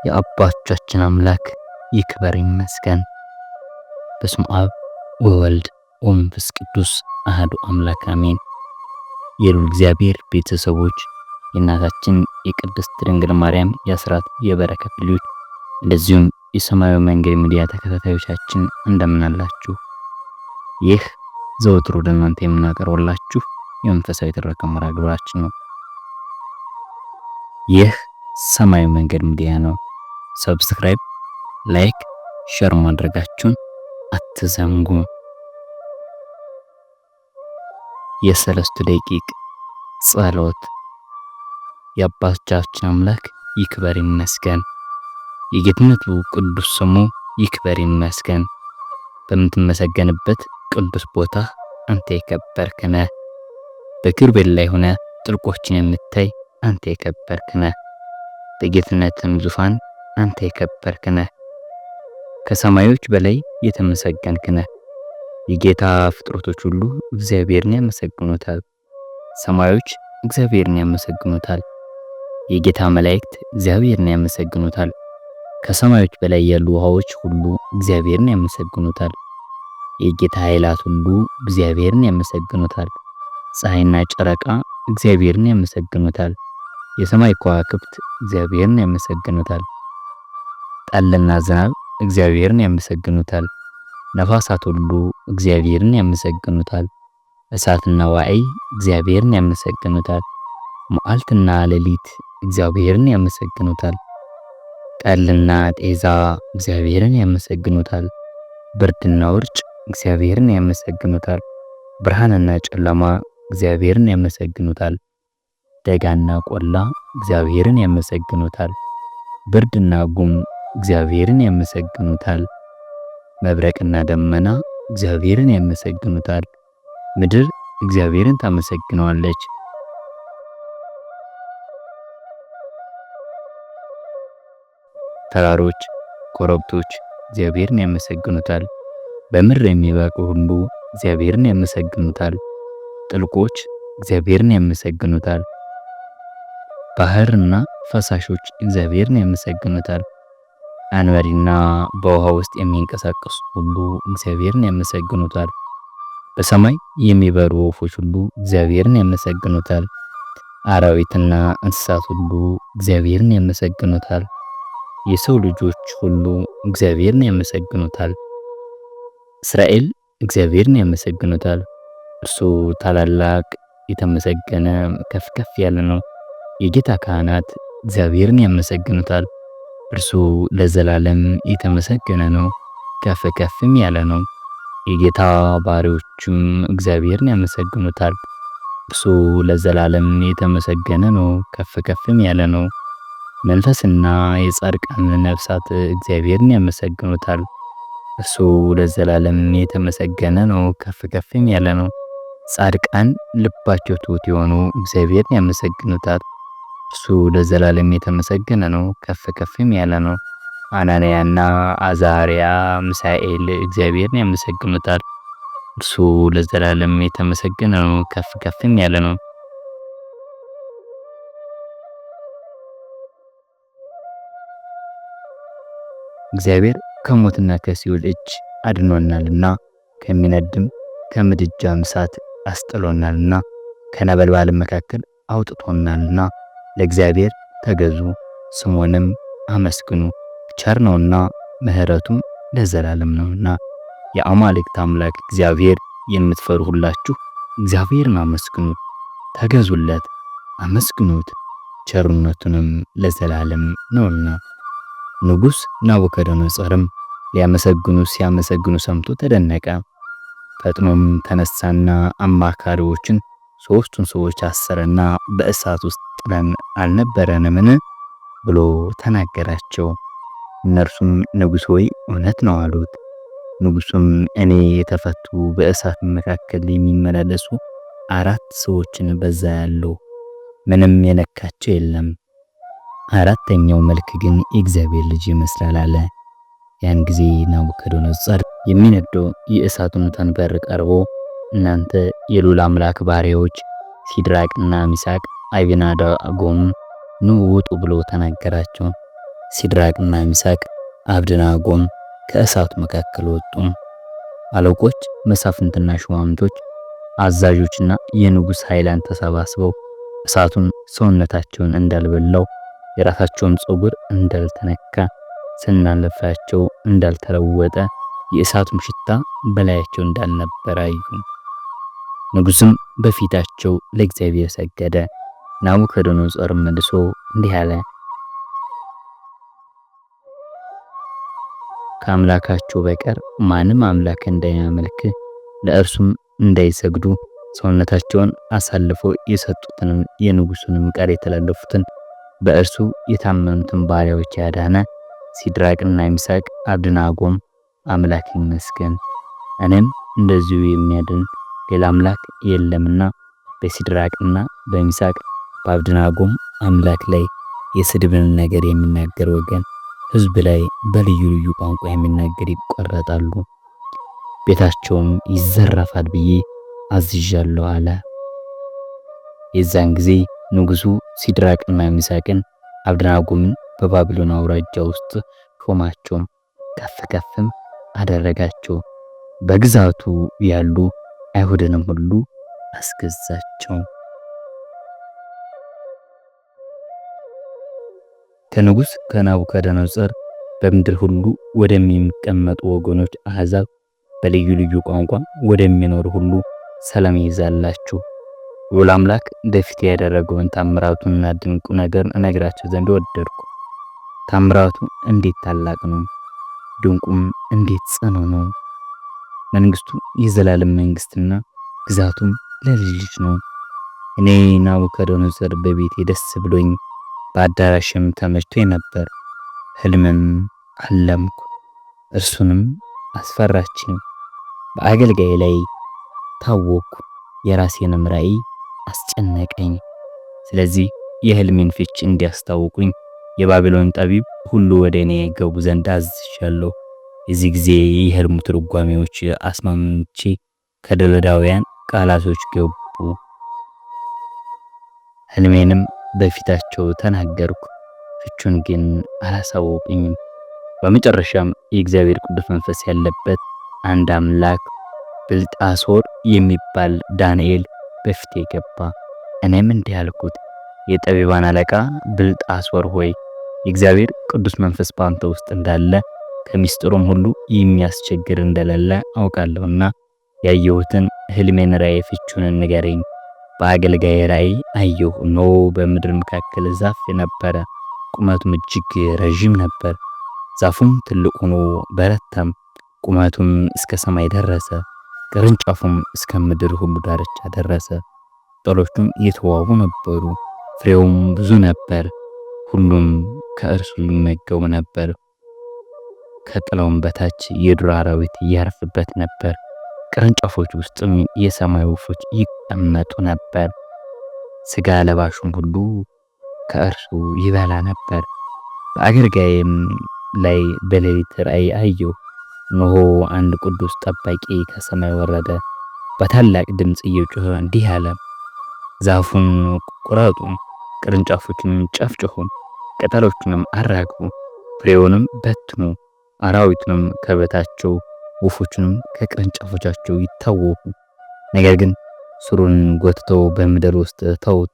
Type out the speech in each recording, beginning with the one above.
የአባቶቻችን አምላክ ይክበር ይመስገን። በስመ አብ ወወልድ ወመንፈስ ቅዱስ አሐዱ አምላክ አሜን። የልዑል እግዚአብሔር ቤተሰቦች የእናታችን የቅድስት ድንግል ማርያም የአስራት የበረከት ልጆች እንደዚሁም የሰማያዊ መንገድ ሚዲያ ተከታታዮቻችን እንደምን አላችሁ? ይህ ዘወትር ወደ እናንተ የምናቀርብላችሁ የመንፈሳዊ ትረካ መርሃ ግብራችን ነው። ይህ ሰማያዊ መንገድ ሚዲያ ነው። ሰብስክራይብ፣ ላይክ፣ ሼር ማድረጋችሁን አትዘንጉ። የሰለስቱ ደቂቅ ጸሎት። የአባቶቻችን አምላክ ይክበር ይመስገን። የጌትነቱ ቅዱስ ስሙ ይክበር ይመስገን። በምትመሰገንበት ቅዱስ ቦታ አንተ የከበርክ ነህ። በኪሩቤል ላይ ሆነ ጥልቆችን የምታይ አንተ የከበርክ ነህ። በጌትነትም ዙፋን አንተ የከበርክ ነህ። ከሰማዮች በላይ የተመሰገንክ ነህ። የጌታ ፍጥረቶች ሁሉ እግዚአብሔርን ያመሰግኑታል። ሰማዮች እግዚአብሔርን ያመሰግኑታል። የጌታ መላእክት እግዚአብሔርን ያመሰግኑታል። ከሰማዮች በላይ ያሉ ውሃዎች ሁሉ እግዚአብሔርን ያመሰግኑታል። የጌታ ኃይላት ሁሉ እግዚአብሔርን ያመሰግኑታል። ፀሐይና ጨረቃ እግዚአብሔርን ያመሰግኑታል። የሰማይ ከዋክብት እግዚአብሔርን ያመሰግኑታል። ጠልና ዝናብ እግዚአብሔርን ያመሰግኑታል። ነፋሳት ሁሉ እግዚአብሔርን ያመሰግኑታል። እሳትና ዋዕይ እግዚአብሔርን ያመሰግኑታል። መዓልትና ሌሊት እግዚአብሔርን ያመሰግኑታል። ጠልና ጤዛ እግዚአብሔርን ያመሰግኑታል። ብርድና ውርጭ እግዚአብሔርን ያመሰግኑታል። ብርሃንና ጨለማ እግዚአብሔርን ያመሰግኑታል። ደጋና ቆላ እግዚአብሔርን ያመሰግኑታል። ብርድና ጉም እግዚአብሔርን ያመሰግኑታል። መብረቅና ደመና እግዚአብሔርን ያመሰግኑታል። ምድር እግዚአብሔርን ታመሰግነዋለች። ተራሮች፣ ኮረብቶች እግዚአብሔርን ያመሰግኑታል። በምድር የሚበቅሉ ሁሉ እግዚአብሔርን ያመሰግኑታል። ጥልቆች እግዚአብሔርን ያመሰግኑታል። ባህርና ፈሳሾች እግዚአብሔርን ያመሰግኑታል። አንበሪና በውሃ ውስጥ የሚንቀሳቀሱ ሁሉ እግዚአብሔርን ያመሰግኑታል። በሰማይ የሚበሩ ወፎች ሁሉ እግዚአብሔርን ያመሰግኑታል። አራዊትና እንስሳት ሁሉ እግዚአብሔርን ያመሰግኑታል። የሰው ልጆች ሁሉ እግዚአብሔርን ያመሰግኑታል። እስራኤል እግዚአብሔርን ያመሰግኑታል። እርሱ ታላላቅ የተመሰገነ ከፍ ከፍ ያለ ነው። የጌታ ካህናት እግዚአብሔርን ያመሰግኑታል። እርሱ ለዘላለም የተመሰገነ ነው፣ ከፍ ከፍም ያለ ነው። የጌታ ባሪያዎችም እግዚአብሔርን ያመሰግኑታል። እርሱ ለዘላለም የተመሰገነ ነው፣ ከፍ ከፍም ያለ ነው። መንፈስና የጻድቃን ነፍሳት እግዚአብሔርን ያመሰግኑታል። እርሱ ለዘላለም የተመሰገነ ነው፣ ከፍ ከፍም ያለ ነው። ጻድቃን ልባቸው ትሑት የሆኑ እግዚአብሔርን ያመሰግኑታል። እርሱ ለዘላለም የተመሰገነ ነው፣ ከፍ ከፍም ያለ ነው። አናንያና አዛርያ ሚሳኤል እግዚአብሔርን ያመሰግኑታል። እርሱ ለዘላለም የተመሰገነ ነው፣ ከፍ ከፍም ያለ ነው። እግዚአብሔር ከሞትና ከሲኦል እጅ አድኖናልና ከሚነድም ከምድጃም እሳት አስጥሎናልና ከነበልባልም መካከል አውጥቶናልና ለእግዚአብሔር ተገዙ፣ ስሙንም አመስግኑ። ቸር ነውና ምሕረቱም ለዘላለም ነውና። የአማልክት አምላክ እግዚአብሔር የምትፈሩ ሁላችሁ እግዚአብሔርን አመስግኑት፣ ተገዙለት፣ አመስግኑት፣ ቸርነቱንም ለዘላለም ነውና። ንጉሥ ናቡከደነፆርም ሊያመሰግኑ ሲያመሰግኑ ሰምቶ ተደነቀ። ፈጥኖም ተነሳና አማካሪዎችን ሦስቱን ሰዎች አሰረና በእሳት ውስጥ ጥለን አልነበረንምን ብሎ ተናገራቸው። እነርሱም ንጉሥ ሆይ እውነት ነው አሉት። ንጉሡም እኔ የተፈቱ በእሳት መካከል የሚመላለሱ 4 ሰዎችን በዛ ያለው ምንም የነካቸው የለም። 4ኛው መልክ ግን የእግዚአብሔር ልጅ ይመስላል አለ። ያን ጊዜ ናቡከደነፆር የሚነደው የእሳቱን ተንበር ቀርቦ እናንተ የልዑል አምላክ ባሪያዎች ሲድራቅና ሚሳቅ አብደናጎም ኑ ውጡ ብሎ ተናገራቸው። ሲድራቅና ሚሳቅ አብደናጎም ከእሳቱ መካከል ወጡ። አለቆች፣ መሳፍንትና ሹማምንቶች፣ አዛዦችና የንጉሥ ኃይላን ተሰባስበው እሳቱን ሰውነታቸውን እንዳልበላው የራሳቸውም ፀጉር እንዳልተነካ ሰናለፋቸው እንዳልተለወጠ የእሳቱም ሽታ በላያቸው እንዳልነበረ አዩ። ንጉሥም በፊታቸው ለእግዚአብሔር ሰገደ። ናቡከደነፆር መልሶ እንዲህ አለ፣ ከአምላካቸው በቀር ማንም አምላክ እንዳያመልክ ለእርሱም እንዳይሰግዱ ሰውነታቸውን አሳልፈው የሰጡትንም የንጉሱንም ቃል የተላለፉትን በእርሱ የታመኑትን ባሪያዎች ያዳነ ሲድራቅና ሚሳቅ አብደናጎም አምላክ ይመስገን። እኔም እንደዚሁ የሚያድን ሌላ አምላክ የለምና በሲድራቅና በሚሳቅ በአብደናጎም አምላክ ላይ የስድብን ነገር የሚናገር ወገን ሕዝብ ላይ በልዩ ልዩ ቋንቋ የሚናገር ይቆረጣሉ፣ ቤታቸውም ይዘረፋል ብዬ አዝዣለሁ አለ። የዛን ጊዜ ንጉሡ ሲድራቅና ሚሳቅን አብደናጎምን በባቢሎን አውራጃ ውስጥ ሾማቸው፣ ከፍ ከፍም አደረጋቸው። በግዛቱ ያሉ አይሁድንም ሁሉ አስገዛቸው። ከንጉሥ ከናቡከደነፆር በምድር ሁሉ ወደሚቀመጡ ወገኖች አሕዛብ በልዩ ልዩ ቋንቋ ወደሚኖሩ ሁሉ ሰላም ይዛላችሁ። ልዑል አምላክ በፊቴ ያደረገውን ታምራቱንና ድንቁ ነገር እነግራችሁ ዘንድ ወደድኩ። ታምራቱ እንዴት ታላቅ ነው! ድንቁም እንዴት ጽኑ ነው! መንግስቱ የዘላለም መንግስትና ግዛቱም ለልጅ ልጅ ነው። እኔ ናቡከደነፆር በቤቴ ደስ ብሎኝ በአዳራሽም ተመችቶኝ ነበር። ሕልምም አለምኩ፣ እርሱንም አስፈራችኝ። በአገልጋይ ላይ ታወኩ፣ የራሴንም ራእይ አስጨነቀኝ። ስለዚህ የሕልሜን ፍች እንዲያስታውቁኝ የባቢሎን ጠቢብ ሁሉ ወደ እኔ ገቡ ዘንድ አዝዣለሁ። የዚህ ጊዜ የሕልሙ ትርጓሜዎች አስማምቼ ከደለዳውያን ቃላቶች ገቡ። ሕልሜንም በፊታቸው ተናገርኩ፣ ፍቹን ግን አላሳወቁኝም። በመጨረሻም የእግዚአብሔር ቅዱስ መንፈስ ያለበት አንድ አምላክ ብልጣሶር የሚባል ዳንኤል በፊቴ ገባ። እኔም እንዲህ አልኩት፣ የጠቢባን አለቃ ብልጣሶር ሆይ የእግዚአብሔር ቅዱስ መንፈስ በአንተ ውስጥ እንዳለ ከምስጢሩም ሁሉ የሚያስቸግር እንደሌለ አውቃለሁና ያየሁትን ሕልሜን ራእይ ፍቹን ንገረኝ። በአገልጋይ ራእይ አየሁ፣ እነሆ በምድር መካከል ዛፍ ነበረ፣ ቁመቱም እጅግ ረዥም ነበር። ዛፉም ትልቅ ሆኖ በረታም፣ ቁመቱም እስከ ሰማይ ደረሰ፣ ቅርንጫፉም እስከ ምድር ሁሉ ዳርቻ ደረሰ። ቅጠሎቹም የተዋቡ ነበሩ፣ ፍሬውም ብዙ ነበር። ሁሉም ከእርሱ ይመገቡ ነበር። ከጥላውም በታች የዱር አራዊት ያርፍበት ነበር። ቅርንጫፎች ውስጥም የሰማይ ወፎች ይቀመጡ ነበር። ስጋ ለባሹም ሁሉ ከእርሱ ይበላ ነበር። በአገልጋይም ላይ በሌሊት ራእይ አየሁ፣ እነሆ አንድ ቅዱስ ጠባቂ ከሰማይ ወረደ፣ በታላቅ ድምፅ እየጮኸ እንዲህ አለ፣ ዛፉን ቁረጡ፣ ቅርንጫፎቹንም ጨፍጭፉ፣ ቅጠሎቹንም አራግፉ፣ ፍሬውንም በትኑ፣ አራዊቱንም ከበታቸው፣ ወፎቹንም ከቅርንጫፎቻቸው ይታወቁ። ነገር ግን ስሩን ጎትተው በምድር ውስጥ ተውት፣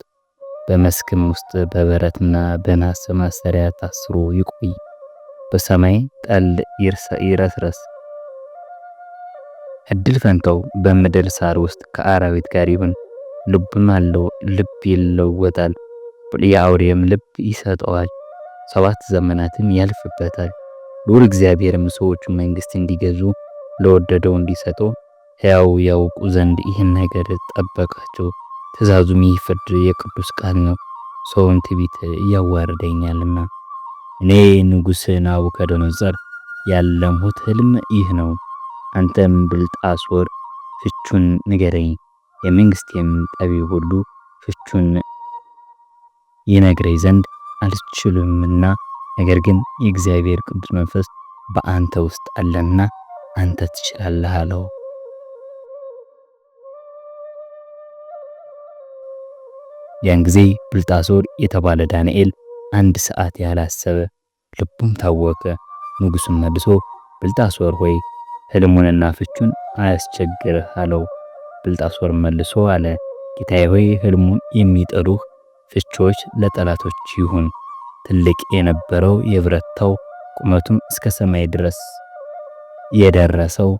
በመስክም ውስጥ በበረትና በናስ ማሰሪያ ታስሮ ይቆይ፣ በሰማይ ጠል ይረስረስ። እድል ፈንታው በምድር ሳር ውስጥ ከአራዊት ጋር ይሁን። ልብም አለው፣ ልብ ይለወጣል፣ የአውሬም ልብ ይሰጠዋል። 7 ዘመናትም ያልፍበታል። ልዑል እግዚአብሔርም ሰዎቹን መንግስት እንዲገዙ ለወደደው እንዲሰጠው ሕያው ያውቁ ዘንድ ይህን ነገር ጠበቃቸው። ትእዛዙም ይህ ፍርድ የቅዱስ ቃል ነው፣ ሰውን ትዕቢት ያዋርደኛልና። እኔ ንጉሥ ናቡከደነፆር ያለምሁት ሕልም ይህ ነው። አንተም ብልጣሶር ፍቹን ንገረኝ። የመንግስቴም ጠቢብ ሁሉ ፍቹን ይነግረኝ ዘንድ አልችልምና፣ ነገር ግን የእግዚአብሔር ቅዱስ መንፈስ በአንተ ውስጥ አለና አንተ ትችላለህ አለው። ያን ጊዜ ብልጣሶር የተባለ ዳንኤል 1 ሰዓት ያህል አሰበ። ልቡም ታወከ። ንጉሡም መልሶ ብልጣሶር ሆይ ሕልሙንና ፍቹን አያስቸግርህ አለው። ብልጣሶር መልሶ አለ፣ ጌታዬ ሆይ ሕልሙን የሚጠሉህ ፍቺዎች ለጠላቶች ይሁን። ትልቅ የነበረው የብረታው ቁመቱም እስከ ሰማይ ድረስ የደረሰው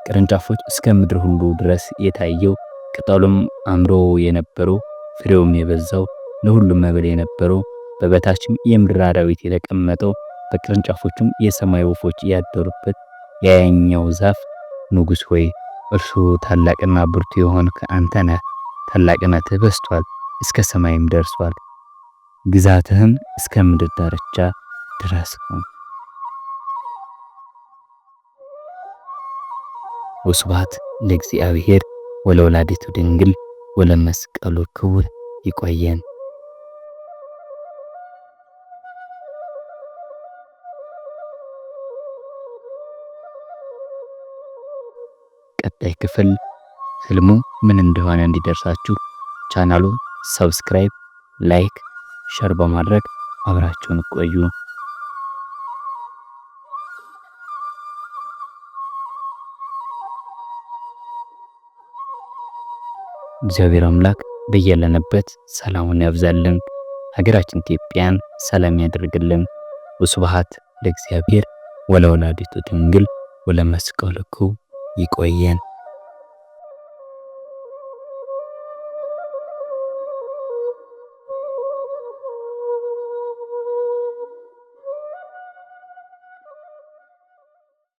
ቅርንጫፎች እስከ ምድር ሁሉ ድረስ የታየው ቅጠሉም አምሮ የነበረው ፍሬውም የበዛው ለሁሉም መብል የነበረው በበታችም የምድር አራዊት የተቀመጠው በቅርንጫፎቹም የሰማይ ወፎች ያደሩበት ያኛው ዛፍ ንጉሥ ሆይ እርሱ ታላቅና ብርቱ የሆንክ አንተ ነህ። ታላቅነትህ በስቷል፣ እስከ ሰማይም ደርሷል። ግዛትህም እስከ ምድር ዳርቻ ድረስ ነው። ወስብሐት ለእግዚአብሔር ወለወላዲቱ ድንግል ወለመስቀሉ ክቡር። ይቆየን። ቀጣይ ክፍል ህልሙ ምን እንደሆነ እንዲደርሳችሁ ቻናሉን ሰብስክራይብ፣ ላይክ፣ ሸር በማድረግ አብራችሁን ቆዩ። እግዚአብሔር አምላክ በያለንበት ሰላሙን ያብዛልን። ሀገራችን ኢትዮጵያን ሰላም ያደርግልን። ወስብሐት ለእግዚአብሔር ወለወላዲቱ ድንግል ወለመስቀሉ ክቡር። ይቆየን።